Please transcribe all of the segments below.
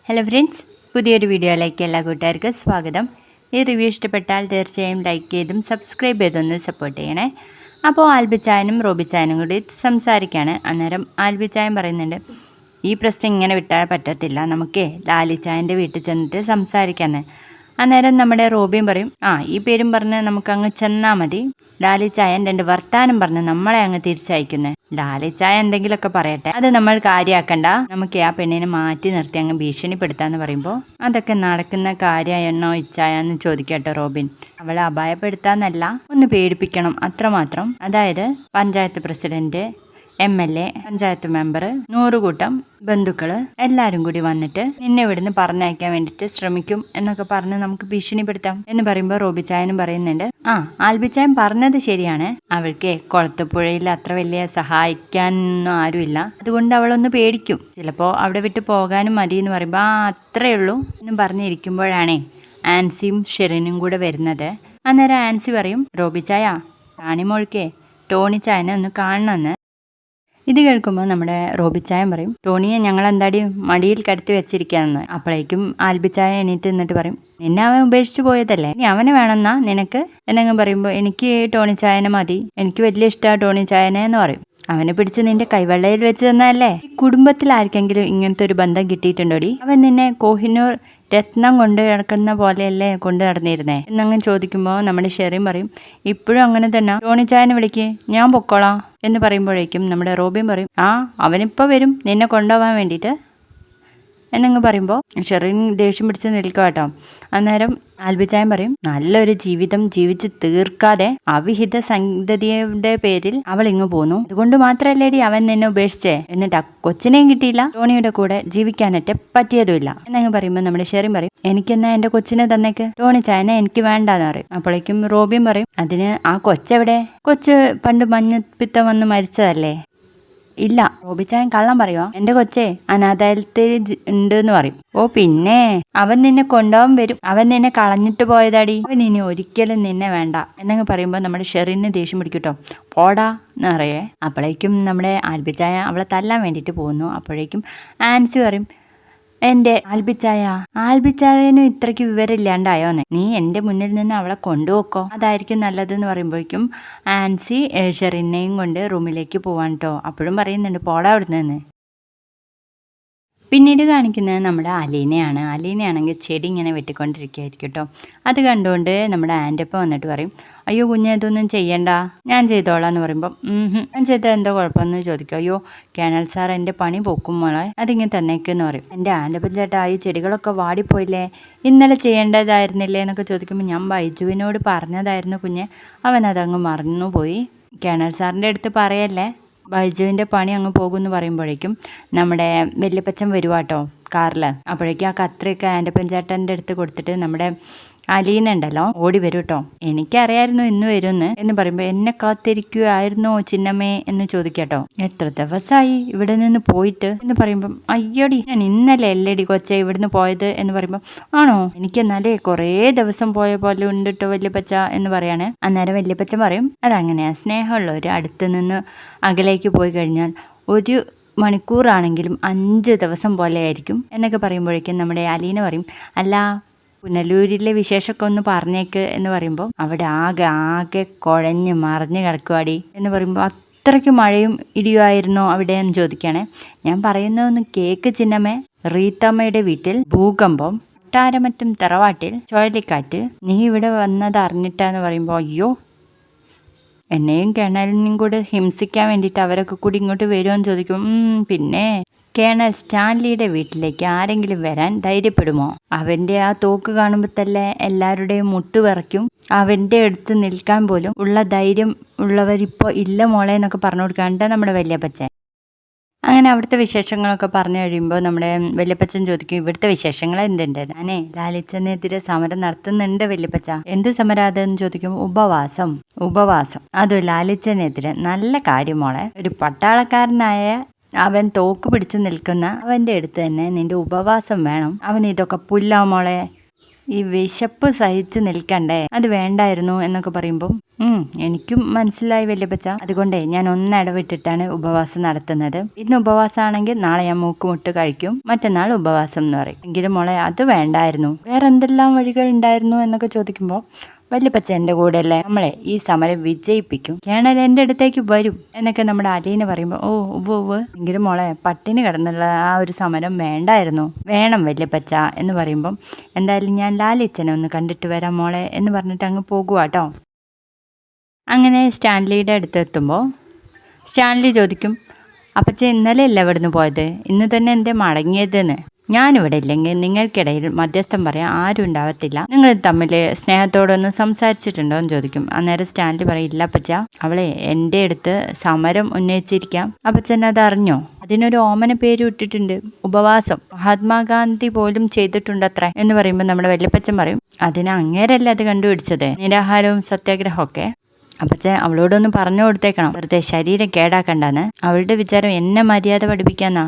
Hello friends, പുതിയൊരു വീഡിയോയിലേക്ക് എല്ലാ കൂട്ടുകാർക്കും സ്വാഗതം. ഈ റിവ്യൂ ഇഷ്ടപ്പെട്ടാൽ തീർച്ചയായും ലൈക്ക് ചെയ്തും സബ്സ്ക്രൈബ് ചെയ്തൊന്ന് സപ്പോർട്ട് ചെയ്യണേ. അപ്പോൾ ആൽബിച്ചായനും റോബിച്ചായനും കൂടി സംസാരിക്കുകയാണ്. അന്നേരം ആൽബിച്ചായൻ പറയുന്നുണ്ട്, ഈ പ്രശ്നം ഇങ്ങനെ വിട്ടാൽ പറ്റത്തില്ല, നമുക്കേ ലാലിച്ചായൻ്റെ വീട്ടിൽ ചെന്നിട്ട് സംസാരിക്കാമെന്ന്. അന്നേരം നമ്മുടെ റോബിയും പറയും, ഈ പേരും പറഞ്ഞ് നമുക്കങ്ങ് ചെന്നാൽ മതി. ലാലിച്ചായൻ രണ്ട് വർത്താനം പറഞ്ഞ് നമ്മളെ അങ്ങ് തിരിച്ചയക്കുന്നത്. ലാലിച്ചായ എന്തെങ്കിലുമൊക്കെ പറയട്ടെ, അത് നമ്മൾ കാര്യമാക്കണ്ട, നമുക്ക് ആ പെണ്ണിനെ മാറ്റി നിർത്തി അങ്ങ് ഭീഷണിപ്പെടുത്താന്ന് പറയുമ്പോൾ, അതൊക്കെ നടക്കുന്ന കാര്യമായെന്നോ ഇച്ഛായെന്ന് ചോദിക്കട്ടെ റോബിൻ. അവളെ അപായപ്പെടുത്താന്നല്ല, ഒന്ന് പേടിപ്പിക്കണം അത്രമാത്രം. അതായത് panchayat president, MLA, panchayat member, 100 കൂട്ടം ബന്ധുക്കൾ എല്ലാവരും കൂടി വന്നിട്ട് നിന്നെ ഇവിടുന്ന് പറഞ്ഞയക്കാൻ വേണ്ടിയിട്ട് ശ്രമിക്കും എന്നൊക്കെ പറഞ്ഞ് നമുക്ക് ഭീഷണിപ്പെടുത്താം എന്ന് പറയുമ്പോൾ റോബിച്ചായനും പറയുന്നുണ്ട്, ആൽബിച്ചായൻ പറഞ്ഞത് ശരിയാണ്, അവൾക്ക് കൊളത്തുപുഴയിൽ അത്ര വലിയ സഹായിക്കാനൊന്നും ആരുമില്ല, അതുകൊണ്ട് അവളൊന്ന് പേടിക്കും, ചിലപ്പോൾ അവിടെ വിട്ട് പോകാനും മതി എന്ന് പറയുമ്പോൾ അത്രയേ ഉള്ളൂ എന്നും പറഞ്ഞിരിക്കുമ്പോഴാണേ ആൻസിയും ഷെറിനും കൂടെ വരുന്നത്. അന്നേരം ആൻസി പറയും, റോബിച്ചായ റാണിമോൾക്കേ ടോണിച്ചായനെ ഒന്ന് കാണണമെന്ന്. ഇത് കേൾക്കുമ്പോൾ നമ്മുടെ റോബിച്ചായൻ പറയും, ടോണിയെ ഞങ്ങൾ എന്താടി മടിയിൽ കടത്തി വെച്ചിരിക്കുകയെന്ന്. അപ്പോഴേക്കും ആൽബിച്ചായ എണീറ്റ് നിന്നിട്ട് പറയും, നിന്നെ അവൻ ഉപേക്ഷിച്ച് പോയതല്ലേ, ഇനി അവനെ വേണമെന്നാ നിനക്ക് എന്നങ്ങ് പറയുമ്പോൾ, എനിക്ക് ടോണിച്ചായനെ മതി, എനിക്ക് വലിയ ഇഷ്ടമാണ് ടോണിച്ചായനെ എന്ന് പറയും. അവനെ പിടിച്ച് നിന്റെ കൈവെള്ളയിൽ വെച്ച് തന്നല്ലേ. ഈ കുടുംബത്തിൽ ആർക്കെങ്കിലും ഇങ്ങനത്തെ ഒരു ബന്ധം കിട്ടിയിട്ടുണ്ടോടി? അവൻ നിന്നെ കോഹിനൂർ രത്നം കൊണ്ട് കിടക്കുന്ന പോലെയല്ലേ കൊണ്ട് നടന്നിരുന്നേ എന്നങ്ങനെ ചോദിക്കുമ്പോൾ നമ്മുടെ ഷെറിൻ പറയും, ഇപ്പോഴും അങ്ങനെ തന്നെ, ടോണിച്ചായനെ വിളിക്ക്, ഞാൻ പൊക്കോളാം എന്ന് പറയുമ്പോഴേക്കും നമ്മുടെ റോബിൻ പറയും, അവനിപ്പോൾ വരും നിന്നെ കൊണ്ടുപോകാൻ വേണ്ടിയിട്ട് എന്നങ്ങ് പറയുമ്പോൾ ഷെറിൻ ദേഷ്യം പിടിച്ച് നിൽക്കുക കേട്ടോ. അന്നേരം ആൽബിച്ചായൻ പറയും, നല്ലൊരു ജീവിതം ജീവിച്ച് തീർക്കാതെ അവിഹിത സന്തതിയുടെ പേരിൽ അവൾ ഇങ്ങ് പോന്നു, അതുകൊണ്ട് മാത്രല്ലേടി അവൻ നിന്നെ ഉപേക്ഷിച്ചേ, എന്നിട്ട് കൊച്ചിനെയും കിട്ടിയില്ല, ടോണിയുടെ കൂടെ ജീവിക്കാനൊക്കെ പറ്റിയതുമില്ല എന്നങ്ങ് പറയുമ്പോൾ നമ്മുടെ ഷെറിൻ പറയും, എനിക്കെന്നാ എൻ്റെ കൊച്ചിനെ തന്നേക്ക്, ടോണിച്ചായനെ എനിക്ക് വേണ്ടാന്ന് പറയും. അപ്പോഴേക്കും റോബിൻ പറയും, അതിന് ആ കൊച്ചെവിടെ? കൊച്ച് പണ്ട് മഞ്ഞപ്പിത്തം വന്ന് മരിച്ചതല്ലേ. ഇല്ല, റോബിച്ചായൻ കള്ളം പറയുമോ? എൻ്റെ കൊച്ചേ അനാഥാലയത്തിൽ ഉണ്ട് എന്ന് പറയും. ഓ പിന്നെ, അവൻ നിന്നെ കൊണ്ടുപോകാൻ വരും, അവൻ നിന്നെ കളഞ്ഞിട്ട് പോയതാടി, അവൻ ഇനി ഒരിക്കലും നിന്നെ വേണ്ട എന്നങ്ങ് പറയുമ്പോൾ നമ്മുടെ ഷെറിന് ദേഷ്യം പിടിക്കൂട്ടോ, പോടാ എന്നറിയേ. അപ്പോഴേക്കും നമ്മുടെ ആൽബിച്ചായ അവളെ തല്ലാൻ വേണ്ടിയിട്ട് പോകുന്നു. അപ്പോഴേക്കും ആൻസി പറയും, എൻ്റെ ആൽബിച്ചായനും ഇത്രയ്ക്ക് വിവരമില്ലാണ്ടായോന്നെ, നീ എൻ്റെ മുന്നിൽ നിന്ന് അവളെ കൊണ്ടുപോക്കോ, അതായിരിക്കും നല്ലതെന്ന് പറയുമ്പോഴേക്കും ആൻസി ഷെറിനെയും കൊണ്ട് റൂമിലേക്ക് പോവാൻ കേട്ടോ. അപ്പോഴും പറയുന്നുണ്ട്, പോടാ അവിടെ നിന്ന്. പിന്നീട് കാണിക്കുന്നത് നമ്മുടെ അലീനയാണെങ്കിൽ ചെടി ഇങ്ങനെ വെട്ടിക്കൊണ്ടിരിക്കുകയായിരിക്കും കേട്ടോ. അത് കണ്ടുകൊണ്ട് നമ്മുടെ ആൻ്റപ്പ വന്നിട്ട് പറയും, അയ്യോ കുഞ്ഞെ ഇതൊന്നും ചെയ്യണ്ട, ഞാൻ ചെയ്തോളാം എന്ന് പറയുമ്പോൾ, ഞാൻ ചെയ്താൽ എന്താ കുഴപ്പമെന്ന് ചോദിക്കും. അയ്യോ കേണൽ സാർ എൻ്റെ പണി പൊക്കും മോളെ, അതിങ്ങനെ തന്നേക്കെന്ന് പറയും. എൻ്റെ ആൻ്റപ്പൻ ചേട്ടാ ഈ ചെടികളൊക്കെ വാടിപ്പോയില്ലേ, ഇന്നലെ ചെയ്യേണ്ടതായിരുന്നില്ലേ എന്നൊക്കെ ചോദിക്കുമ്പോൾ, ഞാൻ ബൈജുവിനോട് പറഞ്ഞതായിരുന്നു കുഞ്ഞെ, അവനതങ്ങ് മറന്നുപോയി, കേണൽ സാറിൻ്റെ അടുത്ത് പറയല്ലേ, ബൈജുവിൻ്റെ പണി അങ്ങ് പോകുമെന്ന് പറയുമ്പോഴേക്കും നമ്മുടെ വല്യപ്പച്ചൻ വരുവാട്ടോ കാറിൽ. അപ്പോഴേക്കും ആ കത്രയൊക്കെ ആൻ്റപ്പൻ ചേട്ടൻ്റെ അടുത്ത് കൊടുത്തിട്ട് നമ്മുടെ അലീന ഉണ്ടല്ലോ ഓടി വരും കേട്ടോ. എനിക്കറിയായിരുന്നു ഇന്ന് വരുമെന്ന് എന്ന് പറയുമ്പോൾ, എന്നെ കാത്തിരിക്കുകയായിരുന്നോ ചിന്നമ്മേ എന്ന് ചോദിക്കാട്ടോ. എത്ര ദിവസമായി ഇവിടെ നിന്ന് പോയിട്ട് എന്ന് പറയുമ്പം, അയ്യോടി ഞാൻ ഇന്നലെ അല്ലേടി കൊച്ചെ ഇവിടുന്ന് പോയത് എന്ന് പറയുമ്പോൾ, ആണോ, എനിക്ക് എന്നാലേ കുറേ ദിവസം പോയ പോലെ ഉണ്ട് കേട്ടോ വല്യപ്പച്ച എന്ന് പറയാണ്. അന്നേരം വല്യപ്പച്ചൻ പറയും, അതങ്ങനെയാ, സ്നേഹമുള്ളവർ അടുത്ത് നിന്ന് അകലേക്ക് പോയി കഴിഞ്ഞാൽ 1 മണിക്കൂറാണെങ്കിലും 5 ദിവസം പോലെ ആയിരിക്കും എന്നൊക്കെ പറയുമ്പോഴേക്കും നമ്മുടെ അലീന പറയും, അല്ല പുനലൂരിലെ വിശേഷമൊക്കെ ഒന്ന് പറഞ്ഞേക്ക് എന്ന് പറയുമ്പോൾ, അവിടെ ആകെ കുഴഞ്ഞ് മറിഞ്ഞ് കിടക്കുവാടി എന്ന് പറയുമ്പോൾ, അത്രയ്ക്ക് മഴയും ഇടിയുമായിരുന്നോ അവിടെ എന്ന് ചോദിക്കുകയാണെ. ഞാൻ പറയുന്നതൊന്ന് കേക്ക് ചിന്നമ്മേ, റീത്തമ്മയുടെ വീട്ടിൽ ഭൂകമ്പം, കൊട്ടാരമറ്റം തറവാട്ടിൽ ചുഴലിക്കാറ്റ്, നീ ഇവിടെ വന്നത് അറിഞ്ഞിട്ടാന്ന് പറയുമ്പോൾ, അയ്യോ എന്നെയും കേണലിനെയും കൂടെ ഹിംസിക്കാൻ വേണ്ടിയിട്ട് അവരൊക്കെ കൂടി ഇങ്ങോട്ട് വരുമെന്ന് ചോദിക്കും. പിന്നെ കേണൽ സ്റ്റാൻലിയുടെ വീട്ടിലേക്ക് ആരെങ്കിലും വരാൻ ധൈര്യപ്പെടുമോ? അവൻ്റെ ആ തോക്ക് കാണുമ്പോൾ തന്നെ എല്ലാവരുടെയും മുട്ടുവിറയ്ക്കും, അവൻ്റെ അടുത്ത് നിൽക്കാൻ പോലും ഉള്ള ധൈര്യം ഉള്ളവരിപ്പോൾ ഇല്ല മോളെ എന്നൊക്കെ പറഞ്ഞു കൊടുക്കാണ്ട് നമ്മുടെ വല്യപ്പച്ചൻ. അങ്ങനെ അവിടുത്തെ വിശേഷങ്ങളൊക്കെ പറഞ്ഞു കഴിയുമ്പോൾ നമ്മുടെ വല്യപ്പച്ചൻ ചോദിക്കും, ഇവിടുത്തെ വിശേഷങ്ങൾ എന്തുണ്ട്? ഞാനേ ലാലിച്ചനെതിരെ സമരം നടത്തുന്നുണ്ട് വല്യപ്പച്ച. എന്ത് സമരം അതെന്ന് ചോദിക്കുമ്പോൾ, ഉപവാസം. അത് ലാലിച്ചനെതിരെ. നല്ല കാര്യം മോളെ, ഒരു പട്ടാളക്കാരനായ അവൻ തോക്ക് പിടിച്ച് നിൽക്കുന്ന അവൻ്റെ അടുത്ത് തന്നെ നിന്റെ ഉപവാസം വേണം, അവൻ ഇതൊക്കെ പുല്ലാ മോളെ ഈ വിശപ്പ് സഹിച്ച് നിൽക്കണ്ടേ, അത് വേണ്ടായിരുന്നു എന്നൊക്കെ പറയുമ്പോൾ എനിക്കും മനസ്സിലായി വല്യപ്പച്ച. അതുകൊണ്ടേ ഞാൻ ഒന്നിടവിട്ടിട്ടാണ് ഉപവാസം നടത്തുന്നത്. ഇന്ന് ഉപവാസമാണെങ്കിൽ നാളെ ഞാൻ മൂക്കുമുട്ട് കഴിക്കും, മറ്റന്നാൾ ഉപവാസം എന്ന് പറയും. എങ്കിലും മോളെ അത് വേണ്ടായിരുന്നു, വേറെ എന്തെല്ലാം വഴികൾ ഉണ്ടായിരുന്നു എന്നൊക്കെ ചോദിക്കുമ്പോൾ വല്യപ്പച്ച എൻ്റെ കൂടെ അല്ലേ, നമ്മളെ ഈ സമരം വിജയിപ്പിക്കും, കേണൽ എൻ്റെ അടുത്തേക്ക് വരും എന്നൊക്കെ നമ്മുടെ അലീന പറയുമ്പോൾ ഓ ഉവ്വ് എങ്കിലും മോളെ പട്ടിണി കിടന്നുള്ള ആ ഒരു സമരം വേണ്ടായിരുന്നു. വേണം വല്യപ്പച്ച എന്ന് പറയുമ്പം എന്തായാലും ഞാൻ ലാലിച്ചനെ ഒന്ന് കണ്ടിട്ട് വരാം മോളെ എന്ന് പറഞ്ഞിട്ട് അങ്ങ് പോകുവാട്ടോ. അങ്ങനെ സ്റ്റാൻലിയുടെ അടുത്ത് എത്തുമ്പോൾ സ്റ്റാൻലി ചോദിക്കും, അപ്പച്ച ഇന്നലെ അല്ല ഇവിടുന്ന് പോയത്, ഇന്ന് തന്നെ എന്തേ മടങ്ങിയതെന്ന്. ഞാനിവിടെ ഇല്ലെങ്കിൽ നിങ്ങൾക്കിടയിൽ മധ്യസ്ഥം പറയാൻ ആരും ഉണ്ടാവത്തില്ല, നിങ്ങൾ തമ്മിൽ സ്നേഹത്തോടൊന്ന് സംസാരിച്ചിട്ടുണ്ടോ എന്ന് ചോദിക്കും. അന്നേരം സ്റ്റാൻലി പറയില്ല അപ്പച്ച, അവളെ എൻ്റെ അടുത്ത് സമരം ഉന്നയിച്ചിരിക്കാം, അപ്പച്ചൻ അത് അറിഞ്ഞോ? അതിനൊരു ഓമന പേര് ഇട്ടിട്ടുണ്ട്, ഉപവാസം. മഹാത്മാഗാന്ധി പോലും ചെയ്തിട്ടുണ്ടത്രേ എന്ന് പറയുമ്പോൾ നമ്മുടെ വല്യപ്പച്ചൻ പറയും, അതിന് അങ്ങേരല്ലേ അത് കണ്ടുപിടിച്ചത്, നിരാഹാരവും സത്യാഗ്രഹമൊക്കെ. അപ്പച്ച അവളോടൊന്ന് പറഞ്ഞു കൊടുത്തേക്കണം, വെറുതെ ശരീരം കേടാക്കണ്ടെന്ന്. അവളുടെ വിചാരം എന്നെ മര്യാദ പഠിപ്പിക്കാന്നാ.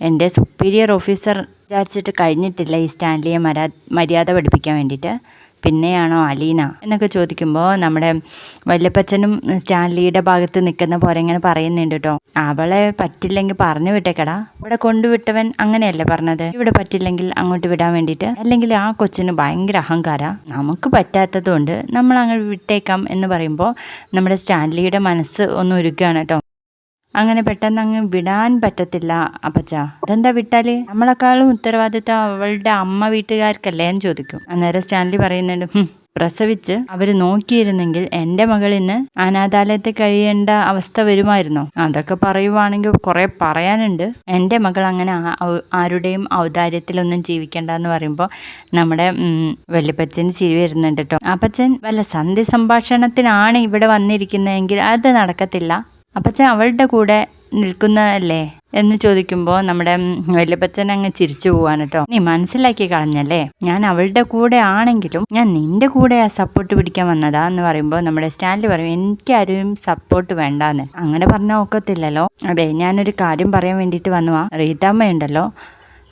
എൻ്റെ സുപ്പീരിയർ ഓഫീസർ വിചാരിച്ചിട്ട് കഴിഞ്ഞിട്ടില്ല ഈ സ്റ്റാൻലിയെ മര്യാദ പഠിപ്പിക്കാൻ വേണ്ടിയിട്ട്, പിന്നെയാണോ അലീന എന്നൊക്കെ ചോദിക്കുമ്പോൾ നമ്മുടെ വല്യപ്പച്ചനും സ്റ്റാൻലിയുടെ ഭാഗത്ത് നിൽക്കുന്ന പോലെ ഇങ്ങനെ പറയുന്നുണ്ട് കേട്ടോ. അവളെ പറ്റില്ലെങ്കിൽ പറഞ്ഞു വിട്ടേക്കടാ, ഇവിടെ കൊണ്ടുവിട്ടവൻ അങ്ങനെയല്ലേ പറഞ്ഞത്, ഇവിടെ പറ്റില്ലെങ്കിൽ അങ്ങോട്ട് വിടാൻ വേണ്ടിയിട്ട്. അല്ലെങ്കിൽ ആ കൊച്ചിന് ഭയങ്കര അഹങ്കാര, നമുക്ക് പറ്റാത്തത് കൊണ്ട് നമ്മൾ അങ്ങ് വിട്ടേക്കാം എന്ന് പറയുമ്പോൾ നമ്മുടെ സ്റ്റാൻലിയുടെ മനസ്സ് ഒന്ന് ഉരുക്കുകയാണ് കേട്ടോ. അങ്ങനെ പെട്ടെന്ന് അങ്ങ് വിടാൻ പറ്റത്തില്ല അപ്പച്ച. അതെന്താ വിട്ടാല്, നമ്മളെക്കാളും ഉത്തരവാദിത്തം അവളുടെ അമ്മ വീട്ടുകാർക്കല്ലേ എന്ന് ചോദിക്കും. അന്നേരം സ്റ്റാൻലി പറയുന്നുണ്ട്, പ്രസവിച്ച് അവര് നോക്കിയിരുന്നെങ്കിൽ എൻ്റെ മകൾ ഇന്ന് അനാഥാലയത്തിൽ കഴിയേണ്ട അവസ്ഥ വരുമായിരുന്നോ? അതൊക്കെ പറയുവാണെങ്കിൽ കുറെ പറയാനുണ്ട്. എൻ്റെ മകൾ അങ്ങനെ ആരുടെയും ഔദാര്യത്തിലൊന്നും ജീവിക്കേണ്ടെന്ന് പറയുമ്പോൾ നമ്മുടെ വല്യപ്പച്ചന് ചിരി വരുന്നുണ്ട് കേട്ടോ. അപ്പച്ചൻ വല്ല സന്ധി സംഭാഷണത്തിനാണ് ഇവിടെ വന്നിരിക്കുന്നതെങ്കിൽ അത് നടക്കത്തില്ല, അപ്പച്ചൻ അവളുടെ കൂടെ നിൽക്കുന്നതല്ലേ എന്ന് ചോദിക്കുമ്പോൾ നമ്മുടെ വല്യപ്പച്ചൻ അങ്ങ് ചിരിച്ചു പോവാണ് കേട്ടോ. നീ മനസ്സിലാക്കി കളഞ്ഞല്ലേ, ഞാൻ അവളുടെ കൂടെ ആണെങ്കിലും ഞാൻ നിന്റെ കൂടെ ആ സപ്പോർട്ട് പിടിക്കാൻ വന്നതാ എന്ന് പറയുമ്പോൾ നമ്മുടെ സ്റ്റാൻലി പറയും, എനിക്കാരും സപ്പോർട്ട് വേണ്ടാന്ന്. അങ്ങനെ പറഞ്ഞാൽ ഒക്കത്തില്ലല്ലോ. അതെ, ഞാനൊരു കാര്യം പറയാൻ വേണ്ടിയിട്ട് വന്നുവാ. റീതാമ്മയുണ്ടല്ലോ,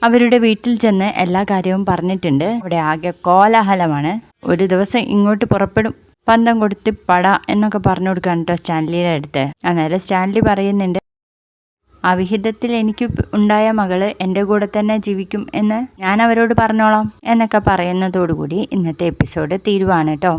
അവരുടെ വീട്ടിൽ ചെന്ന് എല്ലാ കാര്യവും പറഞ്ഞിട്ടുണ്ട്. അവിടെ ആകെ കോലാഹലമാണ്. ഒരു ദിവസം ഇങ്ങോട്ട് പുറപ്പെടും, പന്തം കൊടുത്ത് പട എന്നൊക്കെ പറഞ്ഞു കൊടുക്കാൻ കേട്ടോ സ്റ്റാൻലിയുടെ അടുത്ത്. അന്നേരം സ്റ്റാൻലി പറയുന്നുണ്ട്, അവിഹിതത്തിൽ എനിക്ക് ഉണ്ടായ മകള് എൻ്റെ കൂടെ തന്നെ ജീവിക്കും എന്ന് ഞാൻ അവരോട് പറഞ്ഞോളാം എന്നൊക്കെ പറയുന്നതോടുകൂടി ഇന്നത്തെ എപ്പിസോഡ് തീരുവാണ് കേട്ടോ.